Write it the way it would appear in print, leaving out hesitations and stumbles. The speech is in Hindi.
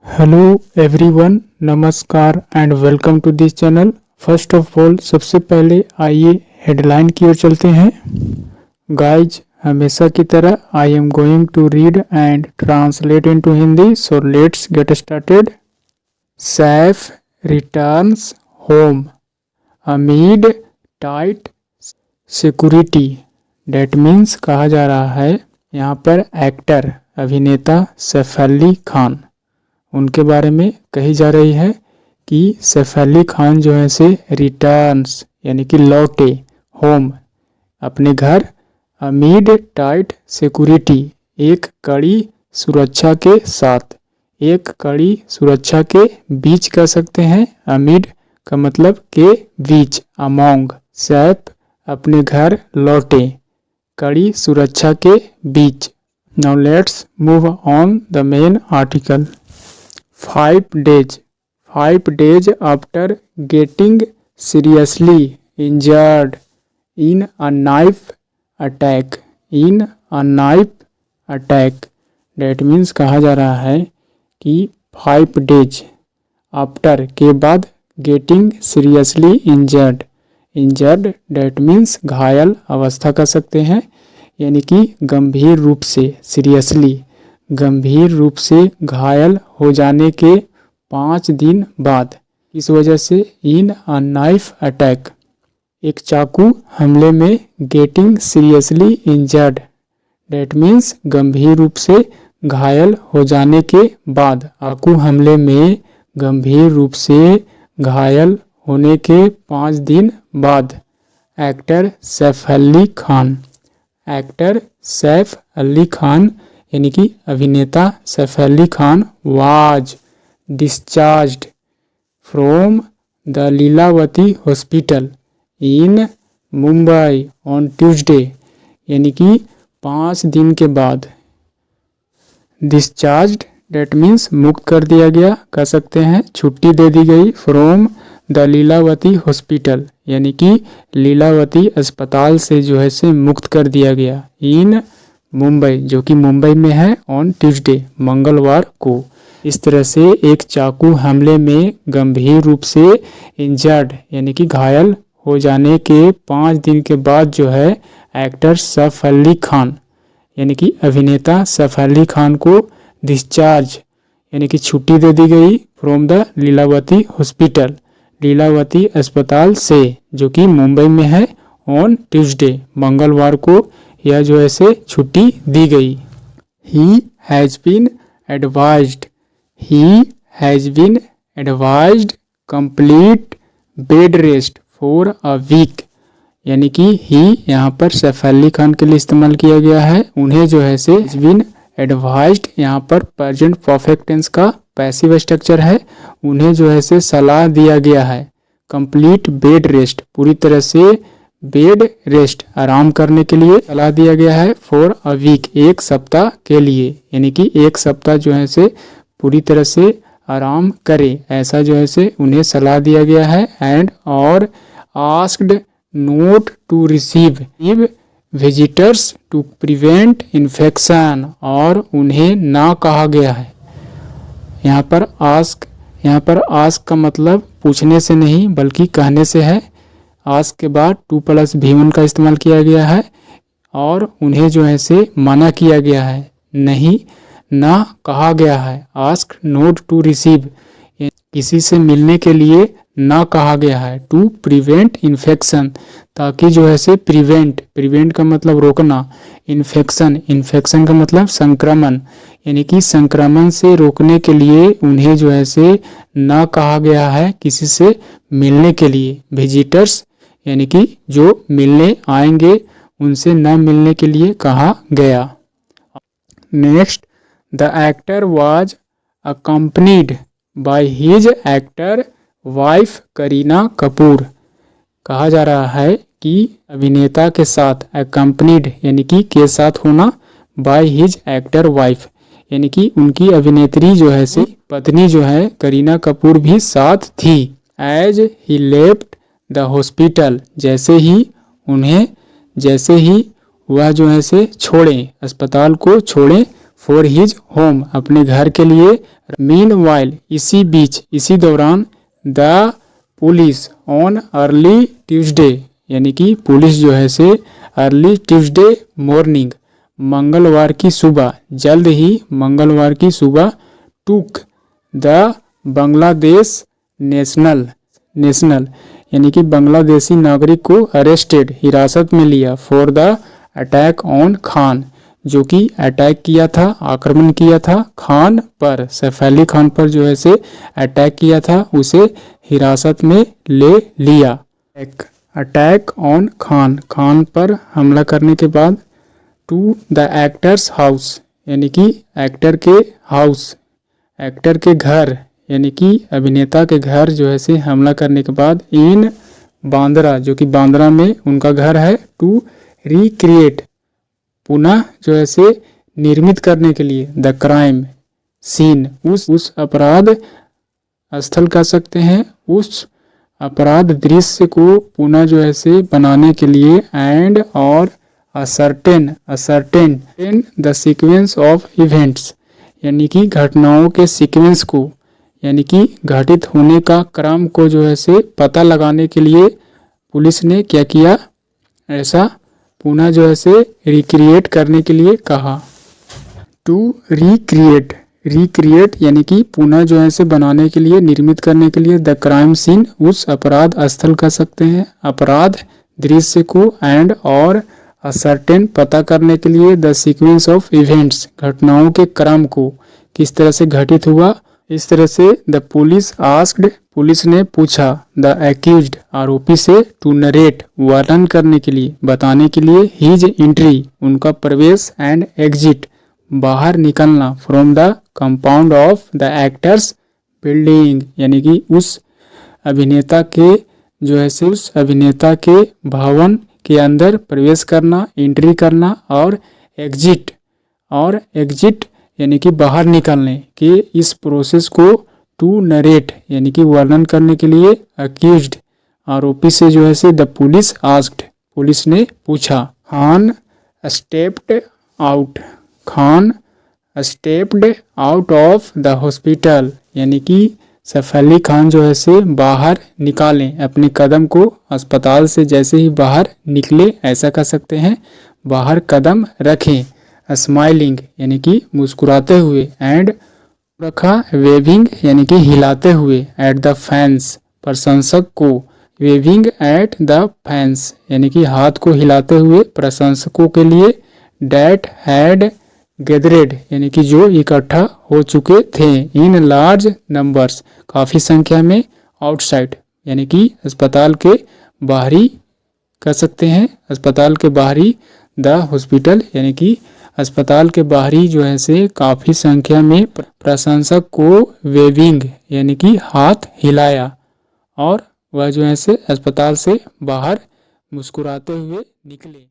हेलो एवरीवन, नमस्कार and welcome to this channel. First of all सबसे पहले आइए हेडलाइन की ओर चलते हैं। गाइज, हमेशा की तरह I am going to read and translate into Hindi, so let's get started. Saif returns home amid tight security. That means कहा जा रहा है यहाँ पर एक्टर अभिनेता सैफ अली खान, उनके बारे में कही जा रही है कि सैफ अली खान जो है से रिटर्न्स यानी कि लौटे होम अपने घर अमीड टाइट सिक्योरिटी एक कड़ी सुरक्षा के साथ। एक कड़ी सुरक्षा के बीच कह सकते हैं। अमीड का मतलब के बीच, अमोंग। सैफ अपने घर लौटे कड़ी सुरक्षा के बीच। Now let's move on the main article. 5 days after getting seriously injured in a knife attack. That means कहा जा रहा है कि 5 days after के बाद getting seriously injured that means घायल अवस्था कर सकते हैं, यानी कि गंभीर रूप से, सीरियसली गंभीर रूप से घायल हो जाने के 5 दिन बाद। इस वजह से इन अ नाइफ अटैक एक चाकू हमले में getting seriously injured that means गंभीर रूप से घायल हो जाने के बाद। चाकू हमले में गंभीर रूप से घायल होने के 5 दिन बाद एक्टर सैफ अली खान यानी कि अभिनेता Saif Ali Khan was discharged from the Lilavati hospital in Mumbai on Tuesday, यानी कि 5 दिन के बाद। डिस्चार्ज्ड डेट मीन्स मुक्त कर दिया गया, कह सकते हैं छुट्टी दे दी गई। फ्रॉम द लीलावती हॉस्पिटल यानी कि लीलावती अस्पताल से जो है से मुक्त कर दिया गया। इन मुंबई जो कि मुंबई में है, ऑन ट्यूसडे मंगलवार को। इस तरह से एक चाकू हमले में गंभीर रूप से इंजर्ड यानी कि घायल हो जाने के 5 दिन के बाद जो है एक्टर सैफ अली खान यानी कि अभिनेता सैफ अली खान को डिस्चार्ज यानी कि छुट्टी दे दी गई from the Lilavati hospital, Lilavati अस्पताल से, जो कि मुंबई में है, ऑन ट्यूसडे मंगलवार को यह जो है से छुट्टी दी गई। He has been advised complete bed rest for a week, यानी कि ही यहाँ पर सैफ अली खान के लिए इस्तेमाल किया गया है। उन्हें जो है से बीन एडवाइज्ड यहाँ पर प्रेजेंट परफेक्ट टेंस का पैसिव स्ट्रक्चर है। उन्हें जो है से सलाह दिया गया है कंप्लीट बेड रेस्ट, पूरी तरह से बेड रेस्ट आराम करने के लिए सलाह दिया गया है। फॉर अ वीक एक सप्ताह के लिए, यानी कि एक सप्ताह जो है से पूरी तरह से आराम करे, ऐसा जो है से उन्हें सलाह दिया गया है। एंड और asked not to receive visitors to prevent infection, और उन्हें ना कहा गया है। यहाँ पर आस्क का मतलब पूछने से नहीं बल्कि कहने से है। आस्क के बाद 2+V1 का इस्तेमाल किया गया है और उन्हें जो है से मना किया गया है, नहीं ना कहा गया है। आस्क नोट टू रिसीव किसी से मिलने के लिए ना कहा गया है। टू प्रिवेंट इन्फेक्शन ताकि जो है से प्रिवेंट का मतलब रोकना, इन्फेक्शन का मतलब संक्रमण, यानी कि संक्रमण से रोकने के लिए उन्हें जो है से ना कहा गया है किसी से मिलने के लिए। विजिटर्स यानी कि जो मिलने आएंगे उनसे न मिलने के लिए कहा गया। Next, the actor was accompanied by his actor wife Kareena Kapoor. कहा जा रहा है कि अभिनेता के साथ अकम्पनीड यानी कि के साथ होना, बाय हिज एक्टर वाइफ यानी कि उनकी अभिनेत्री जो है से पत्नी जो है करीना कपूर भी साथ थी। As he left the hospital जैसे ही वह जो है से छोड़ें, अस्पताल को छोड़ें, फॉर हिज होम अपने घर के लिए मीनवाइल इसी बीच, इसी दौरान, the police on early Tuesday, यानी कि पुलिस जो है से अर्ली ट्यूसडे मॉर्निंग, मंगलवार की सुबह, जल्द ही मंगलवार की सुबह, टुक द बांग्लादेश नेशनल यानी कि बांग्लादेशी नागरिक को अरेस्टेड, हिरासत में लिया, for the attack on Khan, जो कि अटैक किया था, आक्रमण किया था खान पर, सैफ अली खान पर जो है से अटैक किया था, उसे हिरासत में ले लिया। अटैक ऑन खान, खान पर हमला करने के बाद, टू द एक्टर्स हाउस, यानी कि एक्टर के हाउस, एक्टर के घर, यानी कि अभिनेता के घर जो है से हमला करने के बाद, इन बांद्रा, जो कि बांद्रा में उनका घर है, टू रिक्रिएट, पुनः जो है से निर्मित करने के लिए, द क्राइम सीन, उस अपराध स्थल कह सकते हैं, उस अपराध दृश्य को पुनः जो है से बनाने के लिए, एंड और ascertain the sequence of events, यानी कि घटनाओं के सीक्वेंस को, यानी कि घटित होने का क्रम को जो है से पता लगाने के लिए पुलिस ने क्या किया, ऐसा पुनः जो है से रिक्रिएट करने के लिए कहा। टू रिक्रिएट यानी कि पुनः जो है से बनाने के लिए, निर्मित करने के लिए, द क्राइम सीन, उस अपराध स्थल कह सकते हैं, अपराध दृश्य को, एंड और असर्टेन पता करने के लिए, द सीक्वेंस ऑफ इवेंट्स, घटनाओं के क्रम को किस तरह से घटित हुआ, इस तरह से, द पुलिस आस्क्ड, पुलिस ने पूछा, द एक्यूज्ड, आरोपी से, टू नरेट, वर्णन करने के लिए, बताने के लिए, हिज एंट्री, उनका प्रवेश, एंड एग्जिट, बाहर निकलना, from the compound of the actors building, यानी कि उस अभिनेता के जो है से उस अभिनेता के भवन के अंदर प्रवेश करना, एंट्री करना, और एग्जिट यानी कि बाहर निकलने के इस प्रोसेस को, टू नरेट यानी कि वर्णन करने के लिए, अक्यूज्ड, आरोपी से जो है से, द पुलिस आस्क्ड, पुलिस ने पूछा, Khan stepped out of the hospital, यानी कि सैफ अली खान जो है से बाहर निकालें, अपने कदम को अस्पताल से जैसे ही बाहर निकले, ऐसा कह सकते हैं, बाहर कदम रखें, स्माइलिंग यानी कि मुस्कुराते हुए, एंड रखा, वेविंग यानी कि हिलाते हुए, एट द फैंस, प्रशंसक को, वेविंग एट द फैंस यानी कि हाथ को हिलाते हुए प्रशंसकों के लिए, डैट हैड गैदरेड यानी कि जो इकट्ठा हो चुके थे, इन लार्ज नंबर्स, काफ़ी संख्या में, आउटसाइड यानी कि अस्पताल के बाहरी कह सकते हैं, अस्पताल के बाहरी, द हॉस्पिटल यानी कि अस्पताल के बाहरी जो है से काफ़ी संख्या में प्रशंसक को, वेविंग यानी कि हाथ हिलाया, और वह जो है से अस्पताल से बाहर मुस्कुराते हुए निकले।